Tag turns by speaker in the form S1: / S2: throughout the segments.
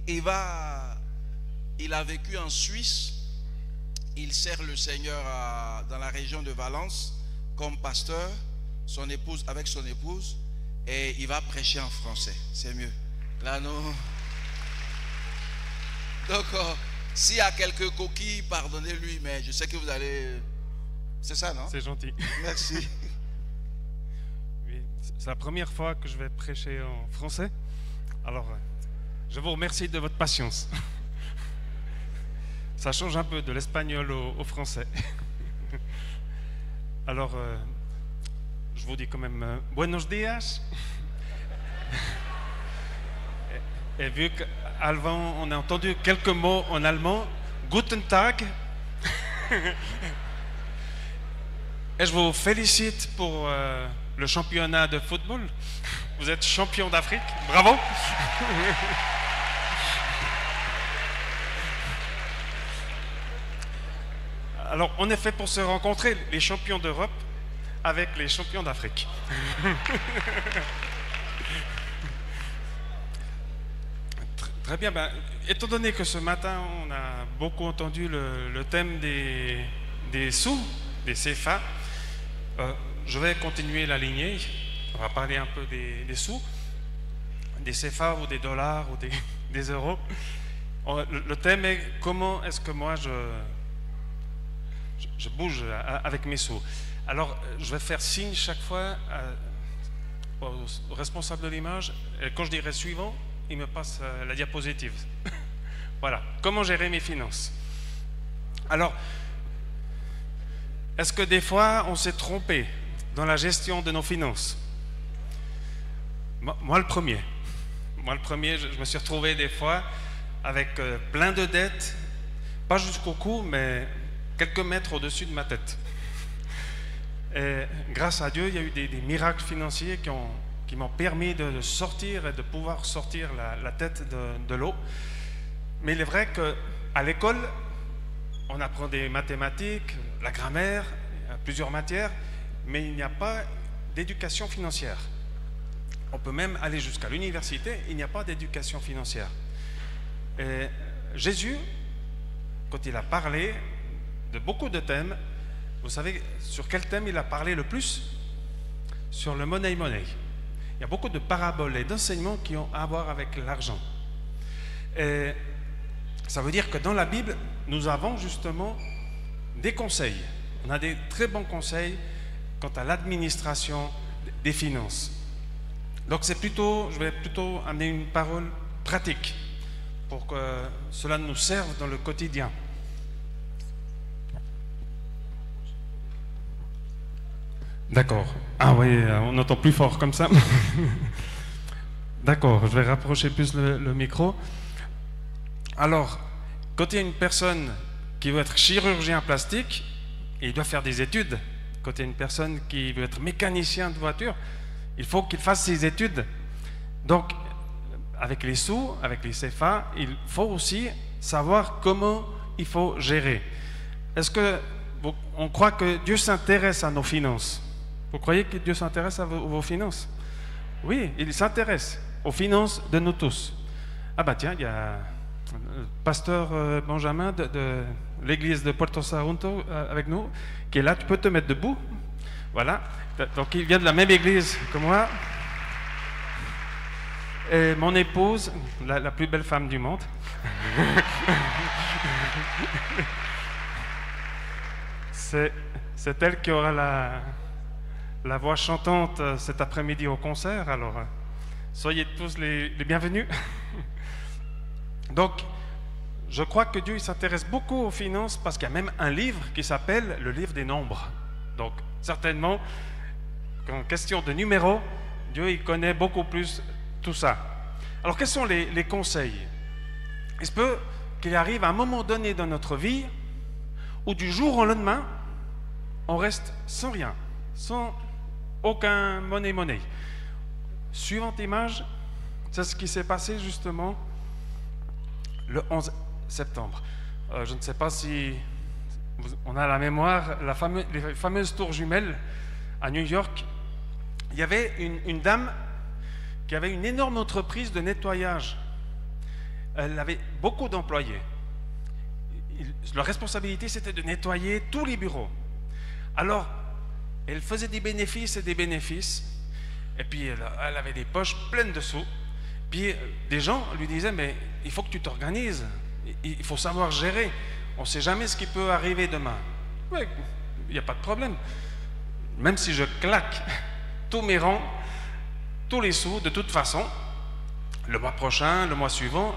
S1: Il a vécu en Suisse. Il sert le Seigneur dans la région de Valence comme pasteur, avec son épouse, et il va prêcher en français. C'est mieux. Là, nous. Donc, s'il y a quelques coquilles, pardonnez-lui, mais je sais que vous allez. C'est ça, non?
S2: C'est gentil.
S1: Merci.
S2: Oui, c'est la première fois que je vais prêcher en français. Alors, je vous remercie de votre patience. Ça change un peu de l'espagnol au français. Alors, je vous dis quand même buenos días. Et vu qu'avant on a entendu quelques mots en allemand, Guten Tag. Et je vous félicite pour le championnat de football. Vous êtes champion d'Afrique. Bravo. Alors, on est fait pour se rencontrer, les champions d'Europe avec les champions d'Afrique. Très bien. Ben, étant donné que ce matin, on a beaucoup entendu le thème des sous, des CFA, je vais continuer la lignée. On va parler un peu des sous, des CFA ou des dollars ou des euros. Le thème est comment est-ce que moi je bouge avec mes sous. Alors, je vais faire signe chaque fois au responsable de l'image. Et quand je dirai suivant, il me passe la diapositive. Voilà. Comment gérer mes finances? Alors, est-ce que des fois, on s'est trompé dans la gestion de nos finances? Moi, le premier. Moi, le premier, je me suis retrouvé des fois avec plein de dettes, pas jusqu'au cou, mais quelques mètres au-dessus de ma tête. Et grâce à Dieu, il y a eu des miracles financiers qui m'ont permis de sortir et de pouvoir sortir la tête de l'eau. Mais il est vrai qu'à l'école, on apprend des mathématiques, la grammaire, plusieurs matières, mais il n'y a pas d'éducation financière. On peut même aller jusqu'à l'université, il n'y a pas d'éducation financière. Et Jésus, quand il a parlé de beaucoup de thèmes, vous savez sur quel thème il a parlé le plus? Sur le money. Il y a beaucoup de paraboles et d'enseignements qui ont à voir avec l'argent. Et ça veut dire que dans la Bible, nous avons justement des conseils. On a des très bons conseils quant à l'administration des finances. Donc je vais plutôt amener une parole pratique pour que cela nous serve dans le quotidien. D'accord. Ah oui, on entend plus fort comme ça. D'accord, je vais rapprocher plus le micro. Alors, quand il y a une personne qui veut être chirurgien plastique, il doit faire des études. Quand il y a une personne qui veut être mécanicien de voiture, il faut qu'il fasse ses études. Donc, avec les sous, avec les CFA, il faut aussi savoir comment il faut gérer. Est-ce qu'on croit que Dieu s'intéresse à nos finances? Vous croyez que Dieu s'intéresse à vos finances? Oui, il s'intéresse aux finances de nous tous. Ah bah tiens, il y a le pasteur Benjamin de l'église de Puerto Sagunto avec nous, qui est là. Tu peux te mettre debout. Voilà. Donc il vient de la même église que moi. Et mon épouse, la plus belle femme du monde. C'est elle qui aura la voix chantante cet après-midi au concert. Alors, soyez tous les bienvenus. Donc, je crois que Dieu s'intéresse beaucoup aux finances parce qu'il y a même un livre qui s'appelle le livre des nombres. Donc, certainement, en question de numéros, Dieu il connaît beaucoup plus tout ça. Alors, quels sont les conseils? Il se peut qu'il arrive à un moment donné dans notre vie où du jour au lendemain, on reste sans rien, sans aucun money. Suivante image, c'est ce qui s'est passé justement le 11 septembre. Je ne sais pas si on a la mémoire, les fameuses tours jumelles à New York. Il y avait une dame qui avait une énorme entreprise de nettoyage. elle avait beaucoup d'employés. Leur responsabilité, c'était de nettoyer tous les bureaux. Alors, elle faisait des bénéfices et des bénéfices, et puis elle avait des poches pleines de sous. Puis des gens lui disaient, mais il faut que tu t'organises, il faut savoir gérer, on ne sait jamais ce qui peut arriver demain. Oui, il n'y a pas de problème. Même si je claque tous mes rangs, tous les sous, de toute façon, le mois prochain, le mois suivant,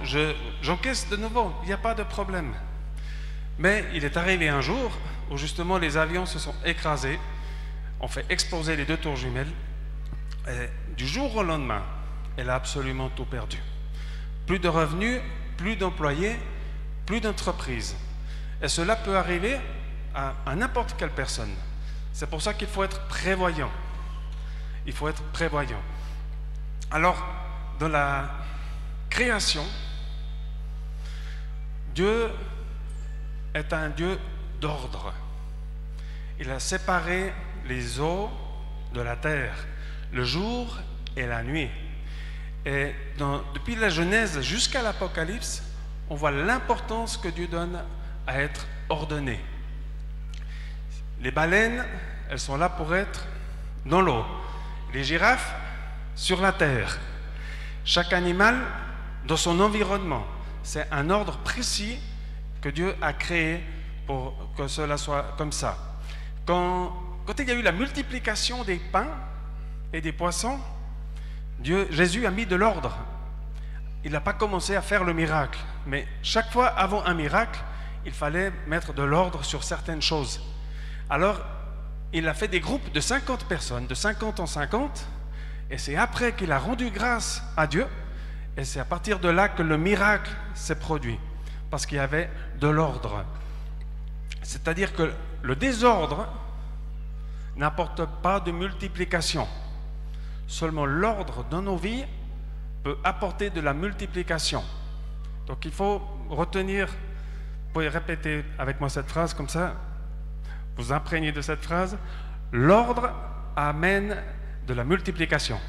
S2: j'encaisse de nouveau, il n'y a pas de problème. Mais il est arrivé un jour où justement les avions se sont écrasés, ont fait exploser les 2 tours jumelles, et du jour au lendemain, elle a absolument tout perdu. Plus de revenus, plus d'employés, plus d'entreprises. Et cela peut arriver à n'importe quelle personne. C'est pour ça qu'il faut être prévoyant. Il faut être prévoyant. Alors, dans la création, Dieu est un Dieu d'ordre. Il a séparé les eaux de la terre, le jour et la nuit. Et depuis la Genèse jusqu'à l'Apocalypse, on voit l'importance que Dieu donne à être ordonné. Les baleines, elles sont là pour être dans l'eau. Les girafes, sur la terre. Chaque animal dans son environnement. C'est un ordre précis que Dieu a créé pour que cela soit comme ça. Quand il y a eu la multiplication des pains et des poissons, Jésus a mis de l'ordre. Il n'a pas commencé à faire le miracle, mais chaque fois avant un miracle, il fallait mettre de l'ordre sur certaines choses. Alors, il a fait des groupes de 50 personnes, de 50 en 50, et c'est après qu'il a rendu grâce à Dieu, et c'est à partir de là que le miracle s'est produit, parce qu'il y avait de l'ordre. C'est-à-dire que le désordre n'apporte pas de multiplication. Seulement l'ordre dans nos vies peut apporter de la multiplication. Donc il faut retenir, vous pouvez répéter avec moi cette phrase comme ça, vous imprégnez de cette phrase, l'ordre amène de la multiplication.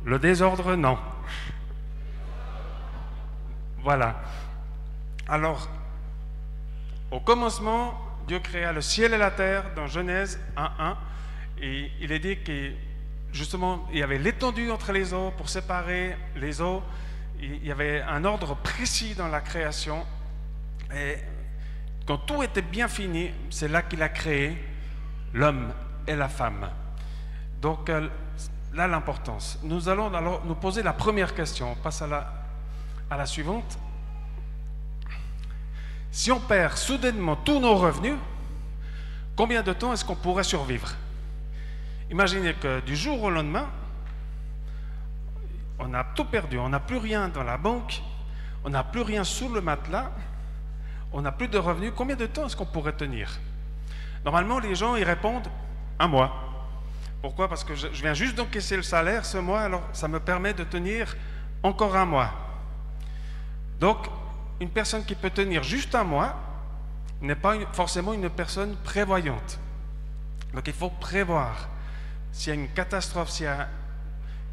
S2: Le désordre, non. Voilà. Alors, au commencement, Dieu créa le ciel et la terre dans Genèse 1:1, et il est dit que justement il y avait l'étendue entre les eaux pour séparer les eaux. Il y avait un ordre précis dans la création, et quand tout était bien fini, c'est là qu'il a créé l'homme et la femme. Donc là l'importance. Nous allons alors nous poser la première question. On passe à la suivante. Si on perd soudainement tous nos revenus, combien de temps est-ce qu'on pourrait survivre? Imaginez que du jour au lendemain, on a tout perdu, on n'a plus rien dans la banque, on n'a plus rien sous le matelas, on n'a plus de revenus. Combien de temps est-ce qu'on pourrait tenir? Normalement, les gens, ils répondent un mois. Pourquoi? Parce que je viens juste d'encaisser le salaire ce mois, alors ça me permet de tenir encore un mois. Donc, une personne qui peut tenir juste un mois n'est pas forcément une personne prévoyante. Donc il faut prévoir. S'il y a une catastrophe, s'il y a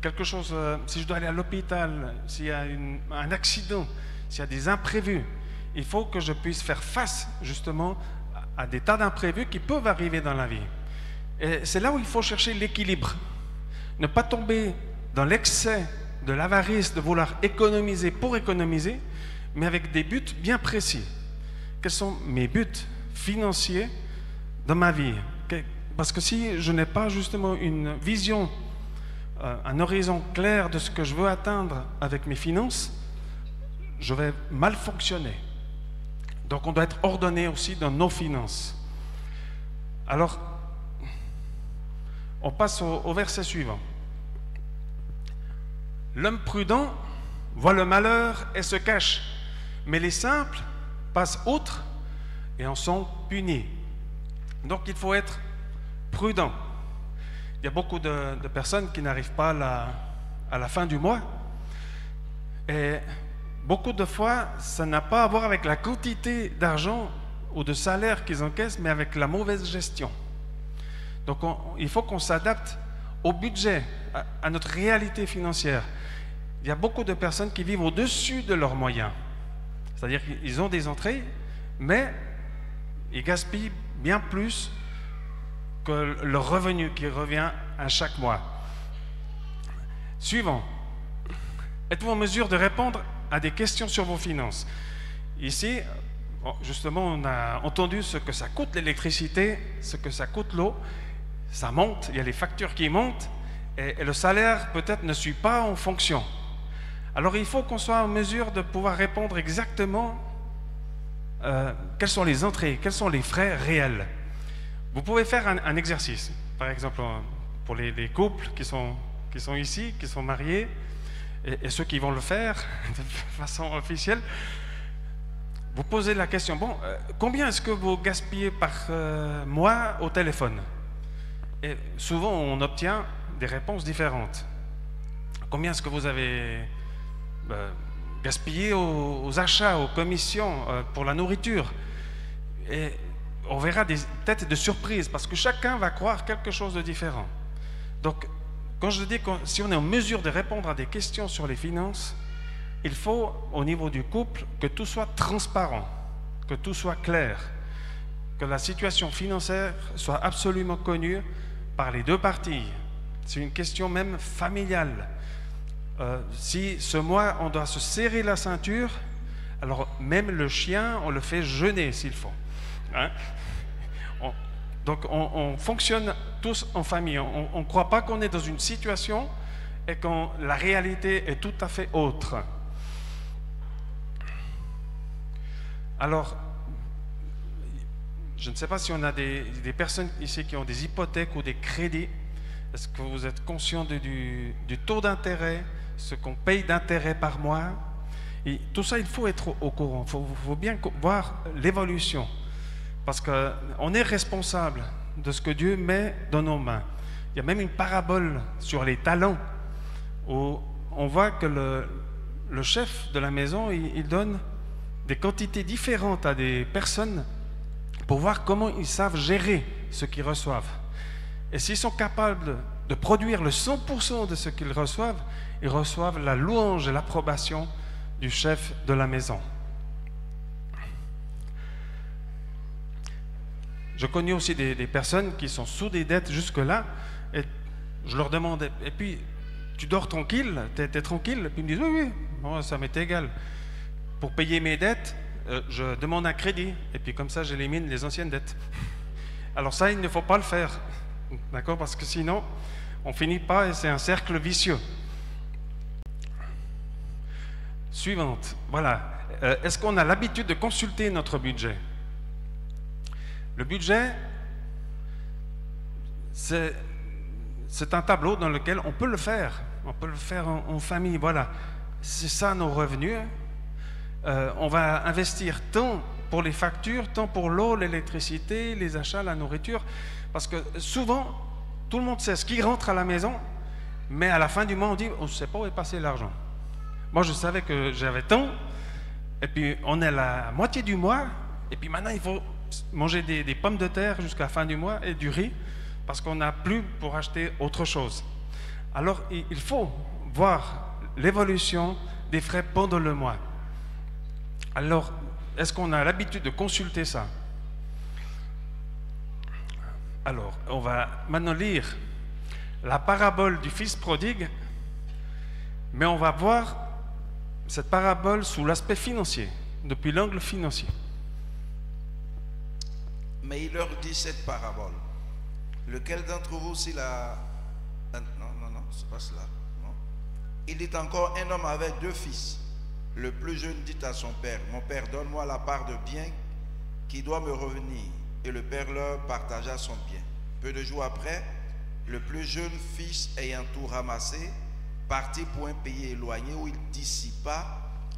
S2: quelque chose, si je dois aller à l'hôpital, s'il y a un accident, s'il y a des imprévus, il faut que je puisse faire face justement à des tas d'imprévus qui peuvent arriver dans la vie. Et c'est là où il faut chercher l'équilibre. Ne pas tomber dans l'excès de l'avarice, de vouloir économiser pour économiser, mais avec des buts bien précis. Quels sont mes buts financiers dans ma vie? Parce que si je n'ai pas justement une vision, un horizon clair de ce que je veux atteindre avec mes finances, je vais mal fonctionner. Donc on doit être ordonné aussi dans nos finances. Alors, on passe au verset suivant. L'homme prudent voit le malheur et se cache, mais les simples passent outre et en sont punis. Donc il faut être prudent. Il y a beaucoup de personnes qui n'arrivent pas à la fin du mois, et beaucoup de fois ça n'a pas à voir avec la quantité d'argent ou de salaire qu'ils encaissent, mais avec la mauvaise gestion. Donc il faut qu'on s'adapte au budget à notre réalité financière. Il y a beaucoup de personnes qui vivent au-dessus de leurs moyens. C'est-à-dire qu'ils ont des entrées, mais ils gaspillent bien plus que le revenu qui revient à chaque mois. Suivant. Êtes-vous en mesure de répondre à des questions sur vos finances? Ici, justement, on a entendu ce que ça coûte l'électricité, ce que ça coûte l'eau. Ça monte, il y a les factures qui montent, et le salaire peut-être ne suit pas en fonction. Alors il faut qu'on soit en mesure de pouvoir répondre exactement quelles sont les entrées, quels sont les frais réels. Vous pouvez faire un exercice, par exemple pour les couples qui sont ici, qui sont mariés, et ceux qui vont le faire de façon officielle. Vous posez la question, bon, combien est-ce que vous gaspillez par mois au téléphone? Et souvent, on obtient des réponses différentes. Combien est-ce que vous avez gaspillé aux achats, aux commissions, pour la nourriture? Et on verra des têtes de surprise, parce que chacun va croire quelque chose de différent. Donc, quand je dis que si on est en mesure de répondre à des questions sur les finances, il faut, au niveau du couple, que tout soit transparent, que tout soit clair, que la situation financière soit absolument connue par les deux parties. C'est une question même familiale. Si ce mois, on doit se serrer la ceinture, alors même le chien, on le fait jeûner s'il faut. Hein? Donc on fonctionne tous en famille. On ne croit pas qu'on est dans une situation et que la réalité est tout à fait autre. Alors, je ne sais pas si on a des personnes ici qui ont des hypothèques ou des crédits. Est-ce que vous êtes conscient du taux d'intérêt, ce qu'on paye d'intérêt par mois? Et tout ça, il faut être au courant. Il faut bien voir l'évolution. Parce qu'on est responsable de ce que Dieu met dans nos mains. Il y a même une parabole sur les talents où on voit que le chef de la maison, il donne des quantités différentes à des personnes pour voir comment ils savent gérer ce qu'ils reçoivent. Et s'ils sont capables de produire le 100% de ce qu'ils reçoivent, ils reçoivent la louange et l'approbation du chef de la maison. Je connais aussi des personnes qui sont sous des dettes jusque-là, et je leur demande, et puis, tu dors tranquille, t'es tranquille? Et puis ils me disent, oui, bon, ça m'est égal. Pour payer mes dettes, je demande un crédit, et puis comme ça, j'élimine les anciennes dettes. Alors ça, il ne faut pas le faire, d'accord? Parce que sinon, on finit pas, et c'est un cercle vicieux. Suivante, voilà. Est-ce qu'on a l'habitude de consulter notre budget? Le budget, c'est un tableau dans lequel on peut le faire. On peut le faire en famille, voilà. C'est ça nos revenus. On va investir tant pour les factures, tant pour l'eau, l'électricité, les achats, la nourriture. Parce que souvent, tout le monde sait ce qui rentre à la maison, mais à la fin du mois, on dit, on ne sait pas où est passé l'argent. Moi, je savais que j'avais tant, et puis on est à la moitié du mois, et puis maintenant, il faut manger des pommes de terre jusqu'à la fin du mois et du riz, parce qu'on n'a plus pour acheter autre chose. Alors, il faut voir l'évolution des frais pendant le mois. Alors, est-ce qu'on a l'habitude de consulter ça? Alors, on va maintenant lire la parabole du fils prodigue, mais on va voir cette parabole sous l'aspect financier, depuis l'angle financier.
S1: Mais il leur dit cette parabole. Lequel d'entre vous, s'il a... Non, c'est pas cela. Non. Il dit encore, un homme avait 2 fils. Le plus jeune dit à son père, mon père, donne-moi la part de bien qui doit me revenir. Et le père leur partagea son bien. Peu de jours après, le plus jeune fils, ayant tout ramassé, partit pour un pays éloigné où il dissipa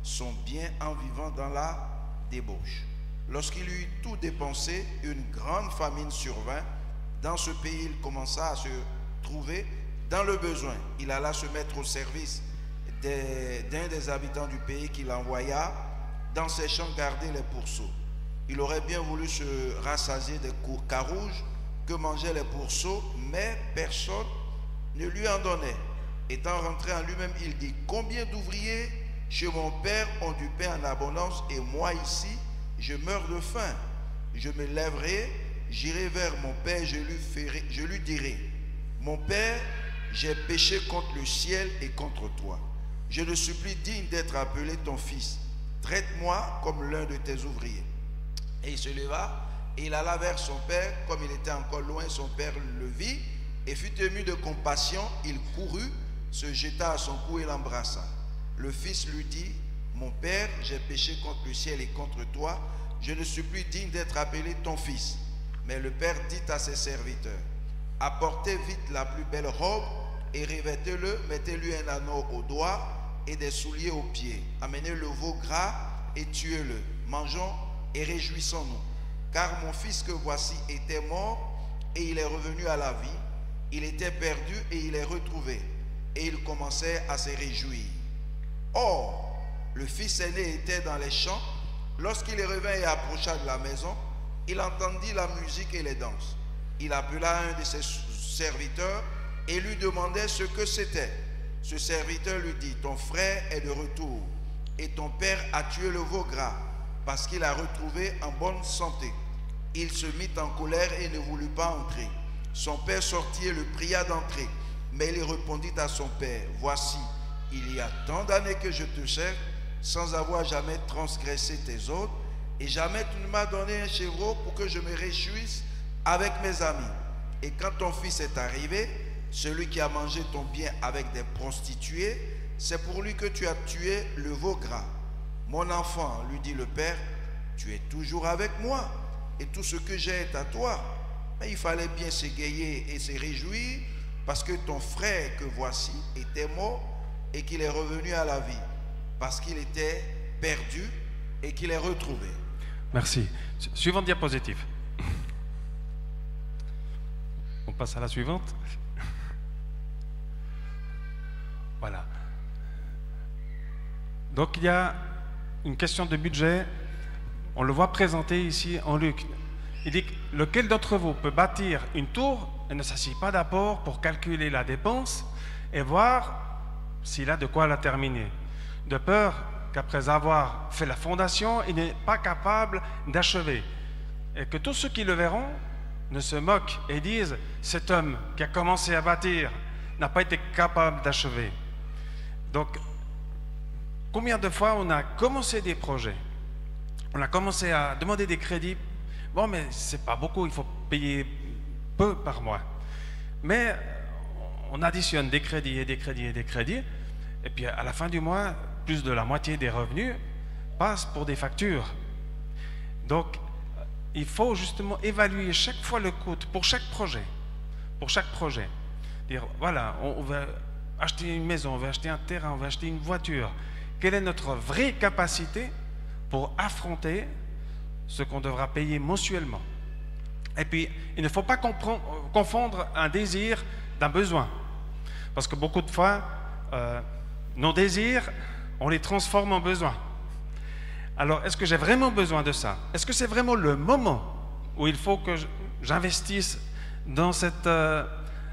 S1: son bien en vivant dans la débauche. Lorsqu'il eut tout dépensé, une grande famine survint. Dans ce pays, il commença à se trouver dans le besoin. Il alla se mettre au service d'un des habitants du pays qu'il envoya dans ses champs garder les pourceaux. Il aurait bien voulu se rassasier des carouges que mangeaient les pourceaux, mais personne ne lui en donnait. Étant rentré en lui-même, il dit, combien d'ouvriers chez mon père ont du pain en abondance, et moi ici, je meurs de faim. Je me lèverai, j'irai vers mon père, je lui dirai, mon père, j'ai péché contre le ciel et contre toi. Je ne suis plus digne d'être appelé ton fils. Traite-moi comme l'un de tes ouvriers. Et il se leva, et il alla vers son père. Comme il était encore loin, son père le vit, et fut ému de compassion. Il courut, se jeta à son cou et l'embrassa. Le fils lui dit, mon père, j'ai péché contre le ciel et contre toi. Je ne suis plus digne d'être appelé ton fils. Mais le père dit à ses serviteurs, apportez vite la plus belle robe et revêtez-le, mettez-lui un anneau au doigt et des souliers aux pieds. Amenez le veau gras et tuez-le. Mangeons et réjouissons-nous. Car mon fils que voici était mort et il est revenu à la vie. Il était perdu et il est retrouvé. Et il commençait à se réjouir. Or, le fils aîné était dans les champs. Lorsqu'il est revenu et approcha de la maison, il entendit la musique et les danses. Il appela un de ses serviteurs et lui demandait ce que c'était. Ce serviteur lui dit, ton frère est de retour et ton père a tué le veau gras parce qu'il a retrouvé en bonne santé. Il se mit en colère et ne voulut pas entrer. Son père sortit et le pria d'entrer. Mais il répondit à son père, voici, il y a tant d'années que je te sers sans avoir jamais transgressé tes ordres et jamais tu ne m'as donné un chevreau pour que je me réjouisse avec mes amis. Et quand ton fils est arrivé, celui qui a mangé ton bien avec des prostituées, c'est pour lui que tu as tué le veau gras. Mon enfant, lui dit le père, tu es toujours avec moi et tout ce que j'ai est à toi. Mais il fallait bien s'égayer et se réjouir parce que ton frère que voici était mort et qu'il est revenu à la vie, parce qu'il était perdu et qu'il est retrouvé.
S2: Merci. Suivante diapositive. On passe à la suivante. Voilà. Donc il y a une question de budget. On le voit présenté ici en Luc. Il dit, lequel d'entre vous peut bâtir une tour et ne s'assied pas d'abord pour calculer la dépense et voir s'il a de quoi la terminer, de peur qu'après avoir fait la fondation, il n'est pas capable d'achever, et que tous ceux qui le verront ne se moquent et disent, cet homme qui a commencé à bâtir n'a pas été capable d'achever. Donc, combien de fois on a commencé des projets, on a commencé à demander des crédits, bon mais c'est pas beaucoup, il faut payer peu par mois, mais on additionne des crédits et des crédits et des crédits, et puis à la fin du mois, plus de la moitié des revenus passent pour des factures. Donc, il faut justement évaluer chaque fois le coût pour chaque projet. Pour chaque projet. Dire, voilà, on va acheter une maison, on va acheter un terrain, on va acheter une voiture. Quelle est notre vraie capacité pour affronter ce qu'on devra payer mensuellement? Et puis, il ne faut pas confondre un désir d'un besoin. Parce que beaucoup de fois, nos désirs, on les transforme en besoins. Alors, est-ce que j'ai vraiment besoin de ça? Est-ce que c'est vraiment le moment où il faut que j'investisse dans cet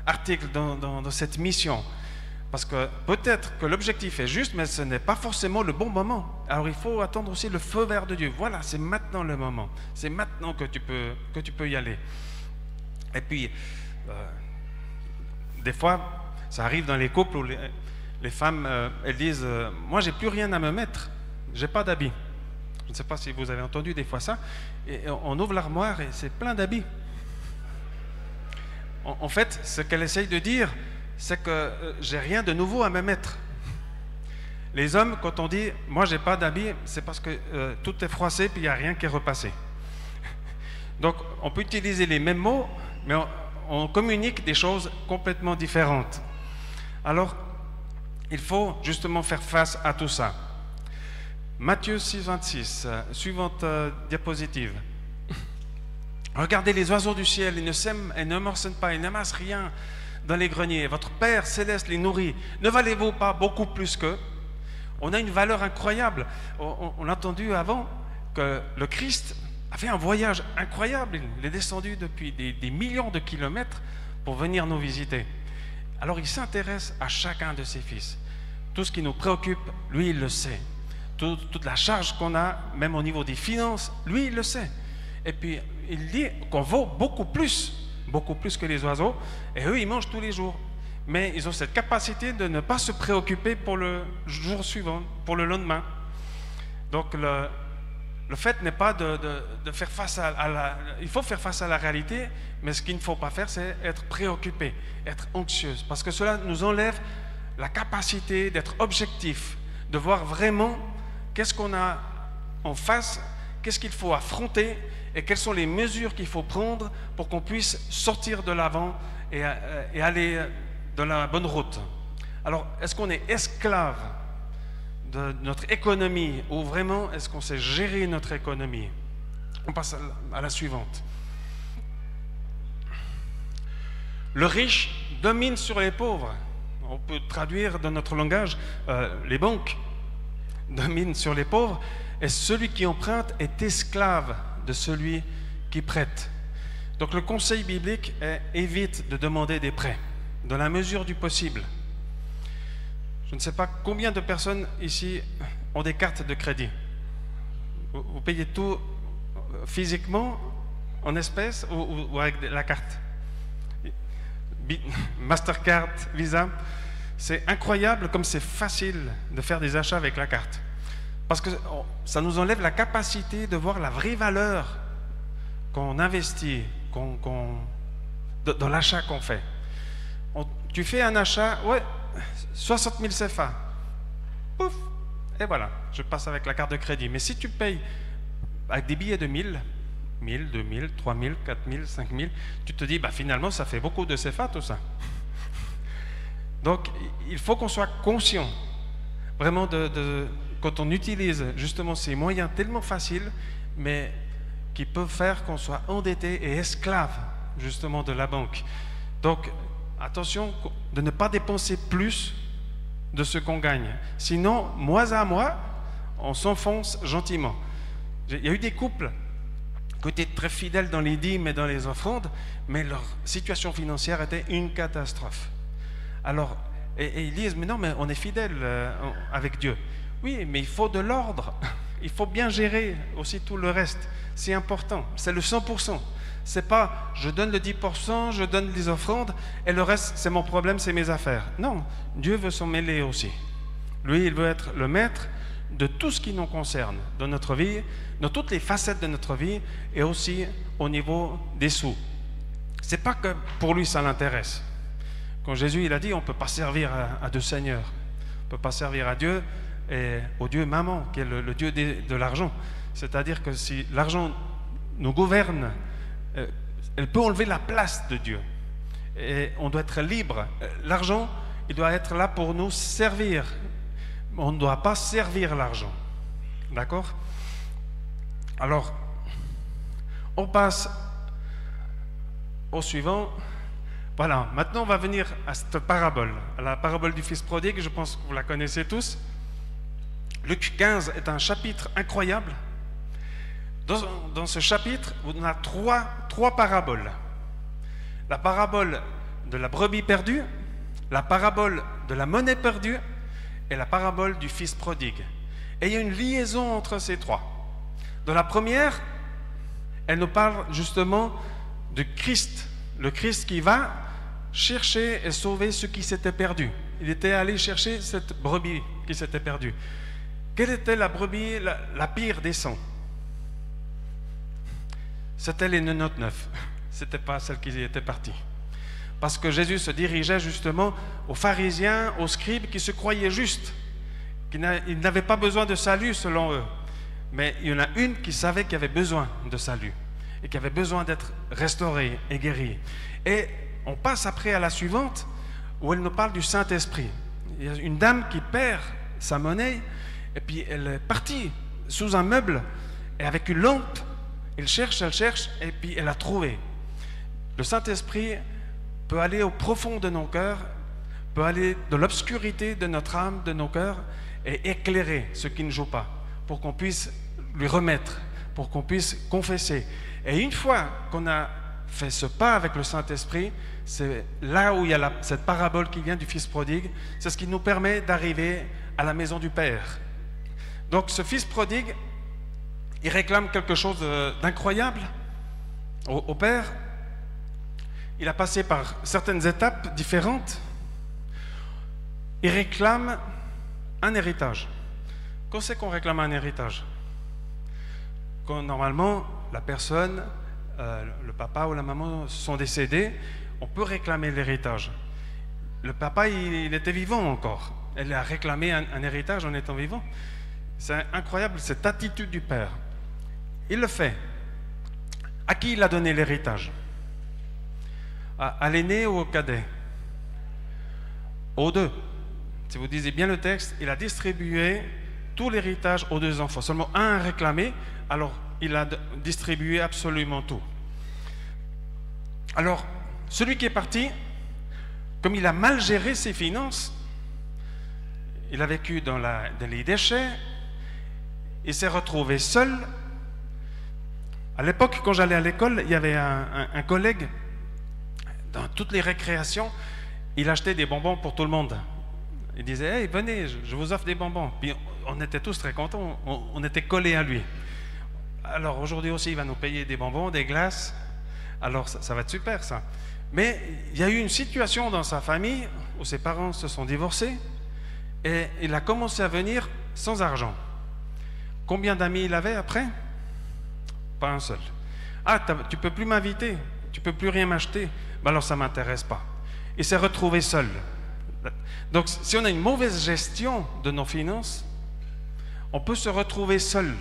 S2: article, dans cette mission? Parce que peut-être que l'objectif est juste, mais ce n'est pas forcément le bon moment. Alors, il faut attendre aussi le feu vert de Dieu. Voilà, c'est maintenant le moment. C'est maintenant que tu peux y aller. Et puis, des fois, ça arrive dans les couples où les femmes, elles disent moi, j'ai plus rien à me mettre. J'ai pas d'habits. Je ne sais pas si vous avez entendu des fois ça. Et on ouvre l'armoire et c'est plein d'habits. En fait, ce qu'elle essaye de dire, c'est que j'ai rien de nouveau à me mettre. Les hommes, quand on dit moi j'ai pas d'habits, c'est parce que tout est froissé puis il n'y a rien qui est repassé. Donc on peut utiliser les mêmes mots, mais on communique des choses complètement différentes. Alors, il faut justement faire face à tout ça. Matthieu 6, 26, suivante diapositive. Regardez les oiseaux du ciel, ils ne sèment et ne morcellent pas, ils n'amassent rien dans les greniers. Votre Père céleste les nourrit. Ne valez-vous pas beaucoup plus qu'eux? On a une valeur incroyable. On a entendu avant que le Christ a fait un voyage incroyable. Il est descendu depuis des millions de kilomètres pour venir nous visiter. Alors il s'intéresse à chacun de ses fils. Tout ce qui nous préoccupe, lui, il le sait. Toute la charge qu'on a, même au niveau des finances, lui, il le sait. Et puis, il dit qu'on vaut beaucoup plus que les oiseaux, et eux, ils mangent tous les jours. Mais ils ont cette capacité de ne pas se préoccuper pour le jour suivant, pour le lendemain. Donc, le fait n'est pas de faire face à la... Il faut faire face à la réalité, mais ce qu'il ne faut pas faire, c'est être préoccupé, être anxieux, parce que cela nous enlève la capacité d'être objectif, de voir vraiment qu'est-ce qu'on a en face, qu'est-ce qu'il faut affronter et quelles sont les mesures qu'il faut prendre pour qu'on puisse sortir de l'avant et aller dans la bonne route. Alors, est-ce qu'on est esclave de notre économie ou vraiment est-ce qu'on sait gérer notre économie? On passe à la suivante. Le riche domine sur les pauvres. On peut traduire dans notre langage, les banques dominent sur les pauvres et celui qui emprunte est esclave de celui qui prête. Donc le conseil biblique est évite de demander des prêts, dans la mesure du possible. Je ne sais pas combien de personnes ici ont des cartes de crédit. Vous payez tout physiquement, en espèces ou avec la carte? Mastercard, Visa. C'est incroyable comme c'est facile de faire des achats avec la carte. Parce que ça nous enlève la capacité de voir la vraie valeur qu'on investit, dans l'achat qu'on fait. Tu fais un achat, ouais, 60 000 CFA. Pouf, et voilà, je passe avec la carte de crédit. Mais si tu payes avec des billets de 1000, 1000, 2000, 3000, 4000, 5000, tu te dis, bah, finalement, ça fait beaucoup de CFA tout ça. Donc, il faut qu'on soit conscient, vraiment, quand on utilise justement ces moyens tellement faciles, mais qui peuvent faire qu'on soit endetté et esclave, justement, de la banque. Donc, attention de ne pas dépenser plus de ce qu'on gagne. Sinon, mois à mois, on s'enfonce gentiment. Il y a eu des couples qui étaient très fidèles dans les dîmes et dans les offrandes, mais leur situation financière était une catastrophe. Alors, et ils disent, mais non, mais on est fidèle avec Dieu. Oui, mais il faut de l'ordre. Il faut bien gérer aussi tout le reste. C'est important. C'est le 100%. C'est pas, je donne le 10%, je donne les offrandes, et le reste, c'est mon problème, c'est mes affaires. Non, Dieu veut s'en mêler aussi. Lui, il veut être le maître de tout ce qui nous concerne dans notre vie, dans toutes les facettes de notre vie, et aussi au niveau des sous. C'est pas que pour lui, ça l'intéresse. Quand Jésus il a dit on ne peut pas servir à deux seigneurs, on ne peut pas servir à Dieu et au Dieu maman, qui est le Dieu de l'argent. C'est-à-dire que si l'argent nous gouverne, elle peut enlever la place de Dieu. Et on doit être libre. L'argent, il doit être là pour nous servir. On ne doit pas servir l'argent. D'accord? Alors, on passe au suivant. Voilà, maintenant on va venir à cette parabole, à la parabole du fils prodigue, je pense que vous la connaissez tous. Luc 15 est un chapitre incroyable. Dans ce chapitre, on a trois paraboles. La parabole de la brebis perdue, la parabole de la monnaie perdue et la parabole du fils prodigue. Et il y a une liaison entre ces trois. Dans la première, elle nous parle justement de Christ, le Christ qui va chercher et sauver ceux qui s'étaient perdus. Il était allé chercher cette brebis qui s'était perdue. Quelle était la brebis la pire des 100? C'était les 99. Ce n'était pas celle qui était partie. Parce que Jésus se dirigeait justement aux pharisiens, aux scribes qui se croyaient justes. Ils n'avaient pas besoin de salut selon eux. Mais il y en a une qui savait qu'il y avait besoin de salut et qui avait besoin d'être restaurée et guérie. Et on passe après à la suivante où elle nous parle du Saint-Esprit. Il y a une dame qui perd sa monnaie et puis elle est partie sous un meuble et avec une lampe, elle cherche et puis elle a trouvé. Le Saint-Esprit peut aller au profond de nos cœurs, peut aller de l'obscurité de notre âme, de nos cœurs et éclairer ce qui ne joue pas pour qu'on puisse lui remettre, pour qu'on puisse confesser. Et une fois qu'on a fait ce pas avec le Saint-Esprit, c'est là où il y a cette parabole qui vient du Fils prodigue, c'est ce qui nous permet d'arriver à la maison du Père. Donc ce Fils prodigue, il réclame quelque chose d'incroyable au Père. Il a passé par certaines étapes différentes. Il réclame un héritage. Quand c'est qu'on réclame un héritage? Quand normalement la personne, le papa ou la maman sont décédés, on peut réclamer l'héritage. Le papa, il était vivant encore. Elle a réclamé un héritage en étant vivant. C'est incroyable cette attitude du Père. Il le fait. À qui il a donné l'héritage? À l'aîné ou au cadet? Aux deux. Si vous lisez bien le texte, il a distribué tout l'héritage aux deux enfants. Seulement un a réclamé, alors il a distribué absolument tout. Alors, celui qui est parti, comme il a mal géré ses finances, il a vécu dans les déchets, il s'est retrouvé seul. À l'époque, quand j'allais à l'école, il y avait un collègue, dans toutes les récréations, il achetait des bonbons pour tout le monde. Il disait, hey, venez, je vous offre des bonbons. Puis on était tous très contents, on était collés à lui. Alors aujourd'hui aussi, il va nous payer des bonbons, des glaces. Alors ça va être super ça. Mais il y a eu une situation dans sa famille où ses parents se sont divorcés et il a commencé à venir sans argent. Combien d'amis il avait après? Pas un seul. Ah, tu peux plus m'inviter, tu peux plus rien m'acheter. Ben alors ça m'intéresse pas. Il s'est retrouvé seul. Donc si on a une mauvaise gestion de nos finances, on peut se retrouver seul.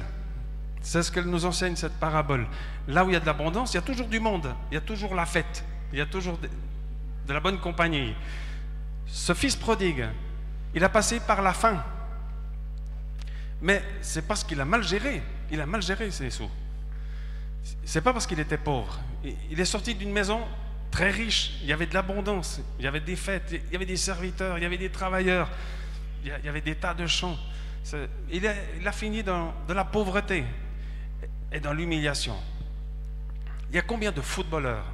S2: C'est ce qu'elle nous enseigne, cette parabole. Là où il y a de l'abondance, il y a toujours du monde, il y a toujours la fête, il y a toujours de la bonne compagnie. Ce fils prodigue, il a passé par la faim. Mais c'est parce qu'il a mal géré. Il a mal géré ses sous. C'est pas parce qu'il était pauvre. Il est sorti d'une maison très riche. Il y avait de l'abondance. Il y avait des fêtes. Il y avait des serviteurs. Il y avait des travailleurs. Il y avait des tas de champs. Il a fini dans la pauvreté et dans l'humiliation. Il y a combien de footballeurs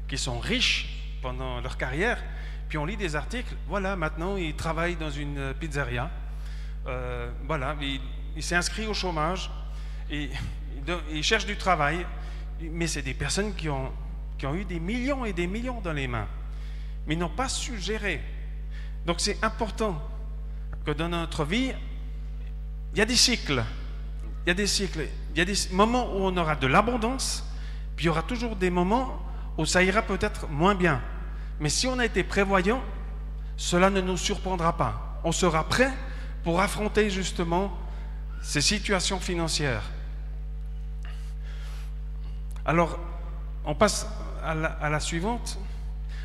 S2: qui sont riches pendant leur carrière, puis on lit des articles, voilà, maintenant ils travaillent dans une pizzeria, voilà, il s'est inscrit au chômage, il cherche du travail, mais c'est des personnes qui ont eu des millions et des millions dans les mains, mais ils n'ont pas su gérer. Donc c'est important que dans notre vie, il y a des cycles. Il y a des cycles. Il y a des moments où on aura de l'abondance, puis il y aura toujours des moments où ça ira peut-être moins bien. Mais si on a été prévoyant, cela ne nous surprendra pas. On sera prêt pour affronter justement ces situations financières. Alors, on passe à la suivante.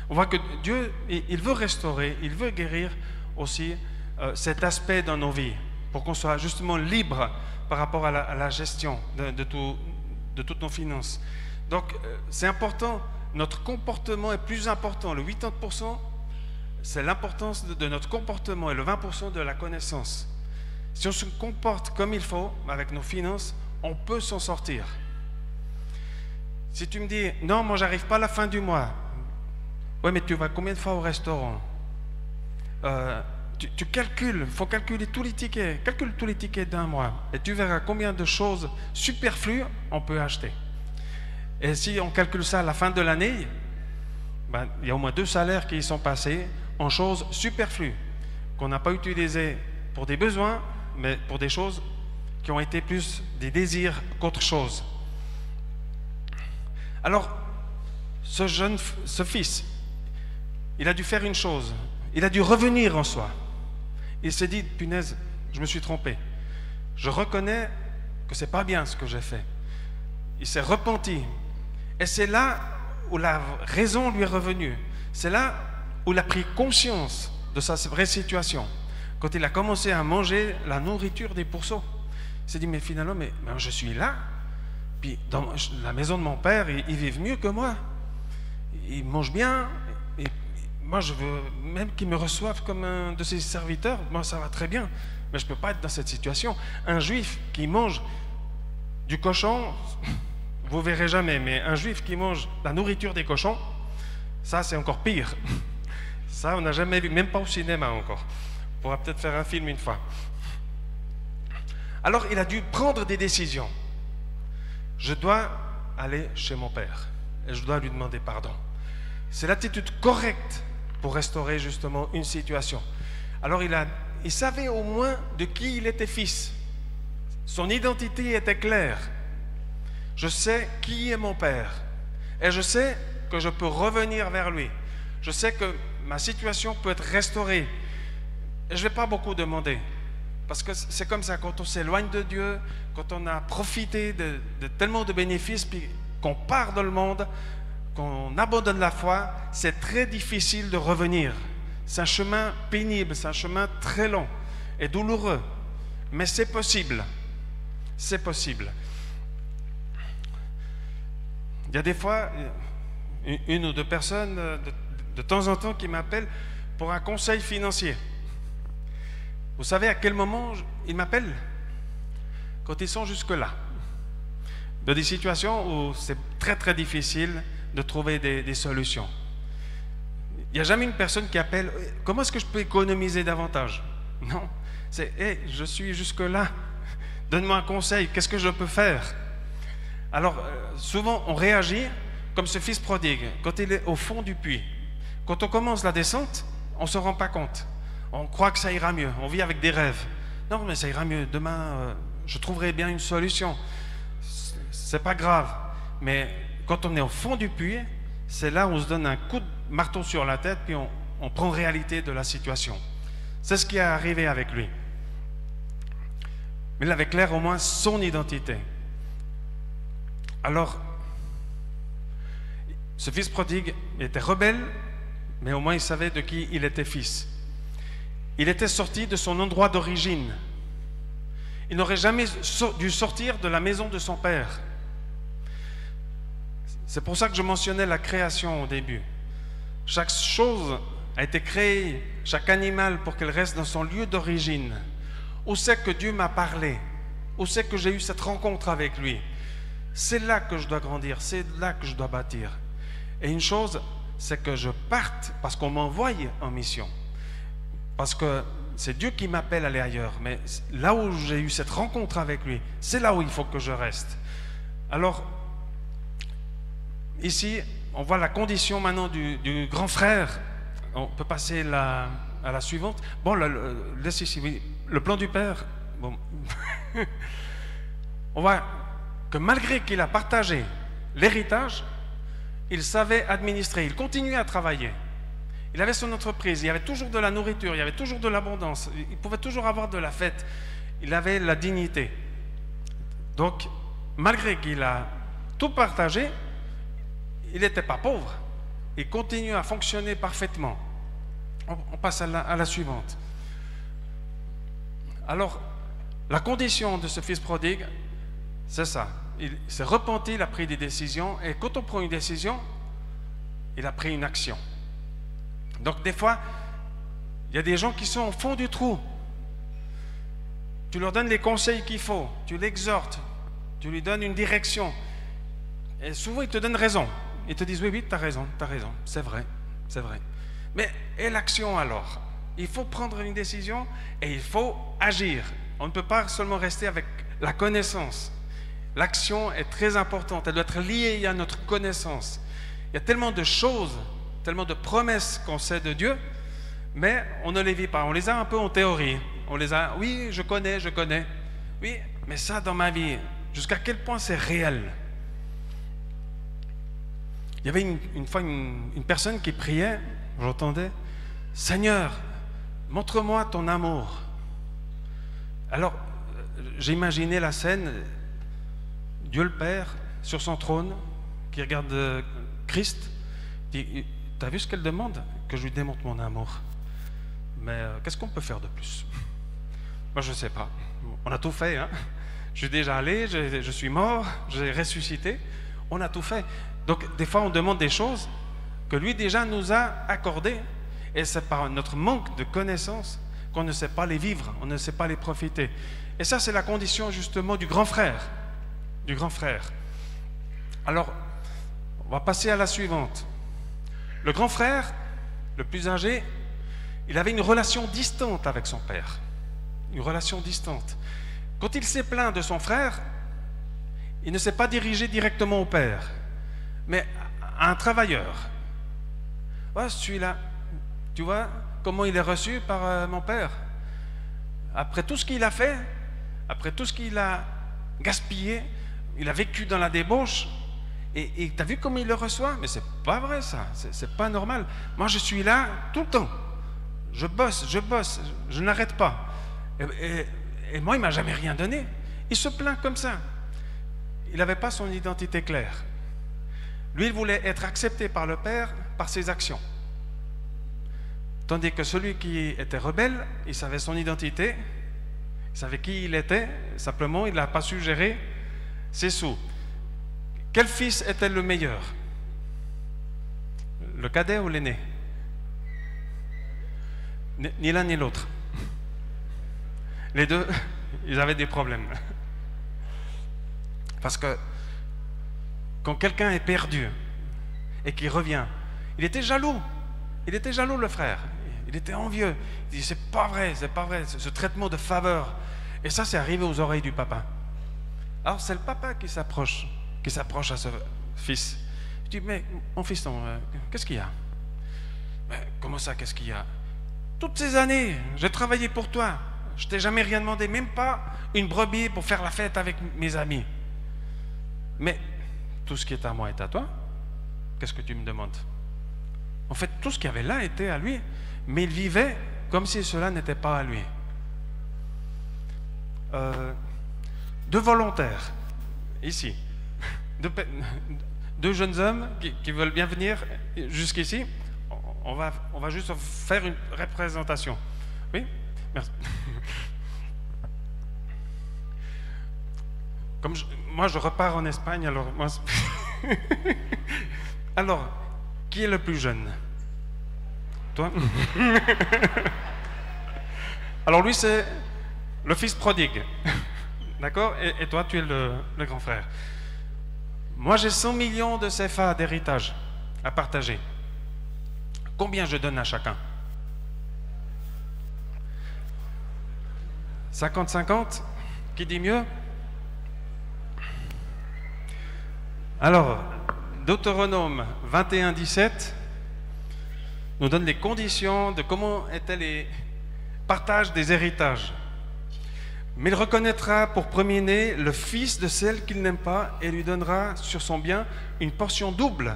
S2: On voit que Dieu, il veut restaurer, il veut guérir aussi cet aspect dans nos vies, pour qu'on soit justement libre par rapport à la gestion de toutes nos finances. Donc, c'est important, notre comportement est plus important. Le 80%, c'est l'importance de notre comportement et le 20% de la connaissance. Si on se comporte comme il faut avec nos finances, on peut s'en sortir. Si tu me dis, non, moi, j'arrive pas à la fin du mois. Oui, mais tu vas combien de fois au restaurant? Tu calcules, il faut calculer tous les tickets, calcule tous les tickets d'un mois et tu verras combien de choses superflues on peut acheter. Et si on calcule ça à la fin de l'année, ben, il y a au moins 2 salaires qui y sont passés en choses superflues, qu'on n'a pas utilisées pour des besoins, mais pour des choses qui ont été plus des désirs qu'autre chose. Alors, ce fils, il a dû faire une chose, il a dû revenir en soi. Il s'est dit, punaise, je me suis trompé. Je reconnais que c'est pas bien ce que j'ai fait. Il s'est repenti. Et c'est là où la raison lui est revenue. C'est là où il a pris conscience de sa vraie situation. Quand il a commencé à manger la nourriture des pourceaux. Il s'est dit, mais finalement, mais je suis là. Puis dans la maison de mon père, ils vivent mieux que moi. Ils mangent bien. Et moi, je veux même qu'ils me reçoivent comme un de ses serviteurs. Moi, ça va très bien. Mais je ne peux pas être dans cette situation. Un juif qui mange du cochon, vous verrez jamais, mais un juif qui mange la nourriture des cochons, ça c'est encore pire. Ça on n'a jamais vu, même pas au cinéma encore. On pourra peut-être faire un film une fois. Alors il a dû prendre des décisions. Je dois aller chez mon père et je dois lui demander pardon. C'est l'attitude correcte pour restaurer justement une situation. Alors il savait au moins de qui il était fils. Son identité était claire. Je sais qui est mon père et je sais que je peux revenir vers lui. Je sais que ma situation peut être restaurée. Et je ne vais pas beaucoup demander. Parce que c'est comme ça, quand on s'éloigne de Dieu, quand on a profité de tellement de bénéfices, puis qu'on part dans le monde, qu'on abandonne la foi, c'est très difficile de revenir. C'est un chemin pénible, c'est un chemin très long et douloureux. Mais c'est possible. C'est possible. Il y a des fois, une ou deux personnes de temps en temps qui m'appellent pour un conseil financier. Vous savez à quel moment ils m'appellent? Quand ils sont jusque-là. Dans des situations où c'est très très difficile de trouver des solutions. Il n'y a jamais une personne qui appelle « Comment est-ce que je peux économiser davantage ?» Non, c'est « Hey, je suis jusque-là, donne-moi un conseil, qu'est-ce que je peux faire ?» Alors, souvent on réagit comme ce fils prodigue, quand il est au fond du puits. Quand on commence la descente, on ne se rend pas compte. On croit que ça ira mieux, on vit avec des rêves. Non, mais ça ira mieux, demain je trouverai bien une solution. C'est pas grave. Mais quand on est au fond du puits, c'est là où on se donne un coup de marteau sur la tête, puis on prend réalité de la situation. C'est ce qui est arrivé avec lui. Mais il avait clair au moins son identité. Alors, ce fils prodigue était rebelle, mais au moins il savait de qui il était fils. Il était sorti de son endroit d'origine. Il n'aurait jamais dû sortir de la maison de son père. C'est pour ça que je mentionnais la création au début. Chaque chose a été créée, chaque animal, pour qu'elle reste dans son lieu d'origine. Où c'est que Dieu m'a parlé? Où c'est que j'ai eu cette rencontre avec lui? C'est là que je dois grandir, c'est là que je dois bâtir. Et une chose, c'est que je parte parce qu'on m'envoie en mission. Parce que c'est Dieu qui m'appelle à aller ailleurs. Mais là où j'ai eu cette rencontre avec lui, c'est là où il faut que je reste. Alors, ici, on voit la condition maintenant du grand frère. On peut passer à la suivante. Bon, laisse ici, oui. Le plan du père. Bon. On voit que malgré qu'il a partagé l'héritage, il savait administrer, il continuait à travailler. Il avait son entreprise, il y avait toujours de la nourriture, il y avait toujours de l'abondance, il pouvait toujours avoir de la fête, il avait la dignité. Donc, malgré qu'il a tout partagé, il n'était pas pauvre, il continue à fonctionner parfaitement. On passe à la suivante. Alors, la condition de ce fils prodigue, c'est ça. Il s'est repenti, il a pris des décisions, et quand on prend une décision, il a pris une action. Donc des fois, il y a des gens qui sont au fond du trou. Tu leur donnes les conseils qu'il faut, tu l'exhortes, tu lui donnes une direction. Et souvent, ils te donnent raison. Ils te disent, oui, tu as raison, c'est vrai, c'est vrai. Mais et l'action alors? Il faut prendre une décision et il faut agir. On ne peut pas seulement rester avec la connaissance. L'action est très importante, elle doit être liée à notre connaissance. Il y a tellement de choses, tellement de promesses qu'on sait de Dieu, mais on ne les vit pas. On les a un peu en théorie. On les a, oui, je connais. Oui, mais ça dans ma vie, jusqu'à quel point c'est réel? Il y avait une fois une personne qui priait, j'entendais, « Seigneur, montre-moi ton amour. » Alors, j'imaginais la scène, Dieu le Père, sur son trône, qui regarde Christ, dit, « T'as vu ce qu'elle demande? Que je lui démontre mon amour. Mais qu'est-ce qu'on peut faire de plus? » Moi, je ne sais pas. On a tout fait, hein? Je suis déjà allé, je suis mort, j'ai ressuscité. On a tout fait. Donc, des fois, on demande des choses que lui déjà nous a accordées. Et c'est par notre manque de connaissances qu'on ne sait pas les vivre, on ne sait pas les profiter. Et ça, c'est la condition justement du grand frère. Du grand frère. Alors, on va passer à la suivante. Le grand frère, le plus âgé, il avait une relation distante avec son père. Une relation distante. Quand il s'est plaint de son frère, il ne s'est pas dirigé directement au père, mais à un travailleur. Ouais, celui-là, tu vois comment il est reçu par mon père? Après tout ce qu'il a fait, après tout ce qu'il a gaspillé, il a vécu dans la débauche, et tu as vu comment il le reçoit? Mais c'est pas vrai ça, c'est pas normal. Moi je suis là tout le temps, je bosse, je n'arrête pas. Et moi il m'a jamais rien donné. Il se plaint comme ça. Il n'avait pas son identité claire. Lui il voulait être accepté par le père par ses actions. Tandis que celui qui était rebelle, il savait son identité, il savait qui il était, simplement il n'a pas su gérer ses sous. Quel fils était le meilleur? Le cadet ou l'aîné? Ni l'un ni l'autre. Les deux, ils avaient des problèmes. Parce que quand quelqu'un est perdu et qu'il revient, il était jaloux. Il était jaloux, le frère. Il était envieux. Il dit, c'est pas vrai, ce traitement de faveur. Et ça, c'est arrivé aux oreilles du papa. Alors, c'est le papa qui s'approche à ce fils. Il dit, mais mon fiston, qu'est-ce qu'il y a? Mais comment ça, qu'est-ce qu'il y a? Toutes ces années, j'ai travaillé pour toi. Je t'ai jamais rien demandé, même pas une brebis pour faire la fête avec mes amis. Mais tout ce qui est à moi est à toi. Qu'est-ce que tu me demandes? En fait, tout ce qu'il y avait là était à lui, mais il vivait comme si cela n'était pas à lui. Deux volontaires, ici, deux jeunes hommes qui veulent bien venir jusqu'ici. On va juste faire une représentation. Oui? Merci. Moi, je repars en Espagne, alors moi... Alors, qui est le plus jeune? Toi? Alors lui, c'est le fils prodigue. D'accord? Et toi, tu es le grand frère. Moi, j'ai 100 millions de CFA d'héritage à partager. Combien je donne à chacun? 50-50? Qui dit mieux? Alors, Deutéronome 21-17 nous donne les conditions de comment étaient les partages des héritages. Mais il reconnaîtra pour premier-né le fils de celle qu'il n'aime pas et lui donnera sur son bien une portion double,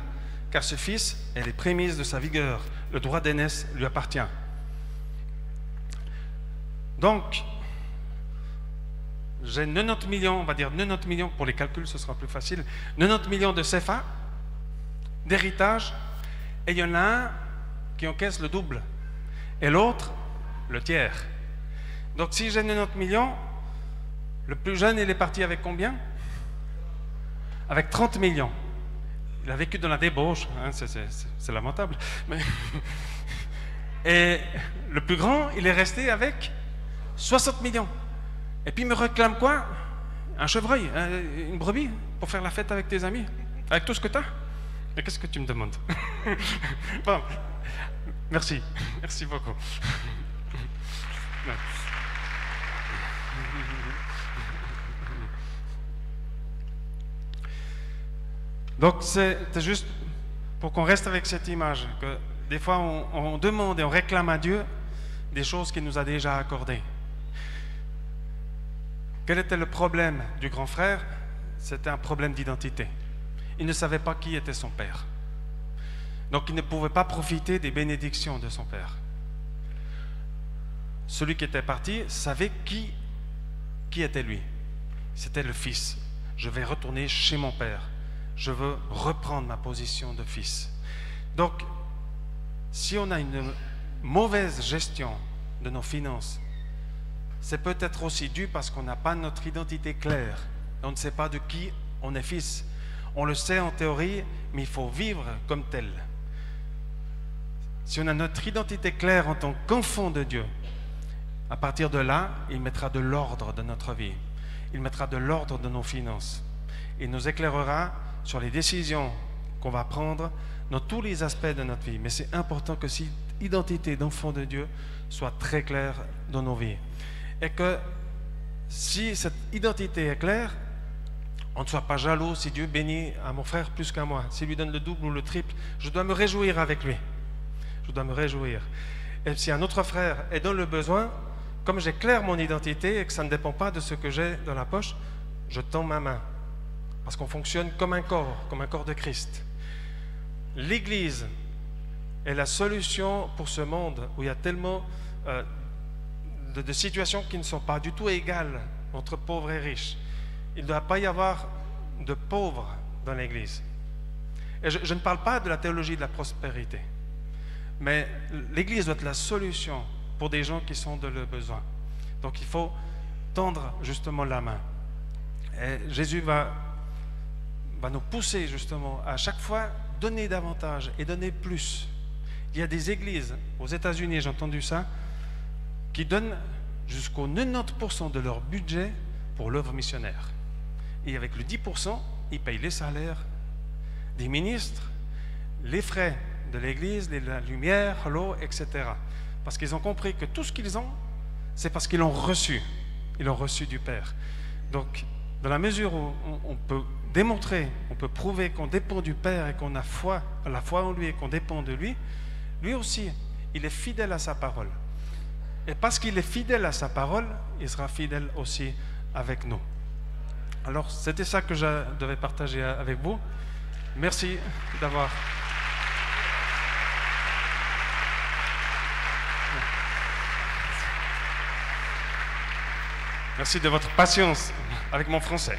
S2: car ce fils est les prémices de sa vigueur. Le droit d'aînesse lui appartient. Donc, j'ai 90 millions, on va dire 90 millions, pour les calculs ce sera plus facile, 90 millions de CFA d'héritage, et il y en a un qui encaisse le double, et l'autre le tiers. Donc si j'ai 90 millions, le plus jeune il est parti avec combien? Avec 30 millions. Il a vécu dans la débauche, hein, c'est lamentable. Mais et le plus grand, il est resté avec 60 millions. Et puis il me réclame quoi? Un chevreuil, une brebis, pour faire la fête avec tes amis, avec tout ce que tu as. Mais qu'est-ce que tu me demandes? Bon, merci beaucoup. Donc c'est juste pour qu'on reste avec cette image, que des fois on demande et on réclame à Dieu des choses qu'il nous a déjà accordées. Quel était le problème du grand frère? C'était un problème d'identité. Il ne savait pas qui était son père. Donc il ne pouvait pas profiter des bénédictions de son père. Celui qui était parti savait qui était lui. C'était le fils. Je vais retourner chez mon père. Je veux reprendre ma position de fils. Donc, si on a une mauvaise gestion de nos finances, c'est peut-être aussi dû parce qu'on n'a pas notre identité claire. On ne sait pas de qui on est fils. On le sait en théorie, mais il faut vivre comme tel. Si on a notre identité claire en tant qu'enfant de Dieu, à partir de là, il mettra de l'ordre dans notre vie. Il mettra de l'ordre dans nos finances. Il nous éclairera sur les décisions qu'on va prendre dans tous les aspects de notre vie. Mais c'est important que cette identité d'enfant de Dieu soit très claire dans nos vies. Et que si cette identité est claire, on ne soit pas jaloux si Dieu bénit à mon frère plus qu'à moi. S'il lui donne le double ou le triple, je dois me réjouir avec lui. Je dois me réjouir. Et si un autre frère est dans le besoin, comme j'ai clair mon identité et que ça ne dépend pas de ce que j'ai dans la poche, je tends ma main. Parce qu'on fonctionne comme un corps de Christ. L'Église est la solution pour ce monde où il y a tellement de situations qui ne sont pas du tout égales entre pauvres et riches. Il ne doit pas y avoir de pauvres dans l'Église. Et je ne parle pas de la théologie de la prospérité, mais l'Église doit être la solution pour des gens qui sont dans le besoin. Donc il faut tendre justement la main. Et Jésus va nous pousser justement à chaque fois donner davantage et donner plus. Il y a des églises aux États-Unis, j'ai entendu ça, qui donnent jusqu'au 90% de leur budget pour l'œuvre missionnaire. Et avec le 10%, ils payent les salaires des ministres, les frais de l'église, la lumière, l'eau, etc. Parce qu'ils ont compris que tout ce qu'ils ont, c'est parce qu'ils l'ont reçu. Ils l'ont reçu du Père. Donc, dans la mesure où on peut démontrer, on peut prouver qu'on dépend du Père et qu'on a la foi en lui et qu'on dépend de lui, lui aussi, il est fidèle à sa parole. Et parce qu'il est fidèle à sa parole, il sera fidèle aussi avec nous. Alors, c'était ça que je devais partager avec vous. Merci d'avoir... Merci de votre patience avec mon français.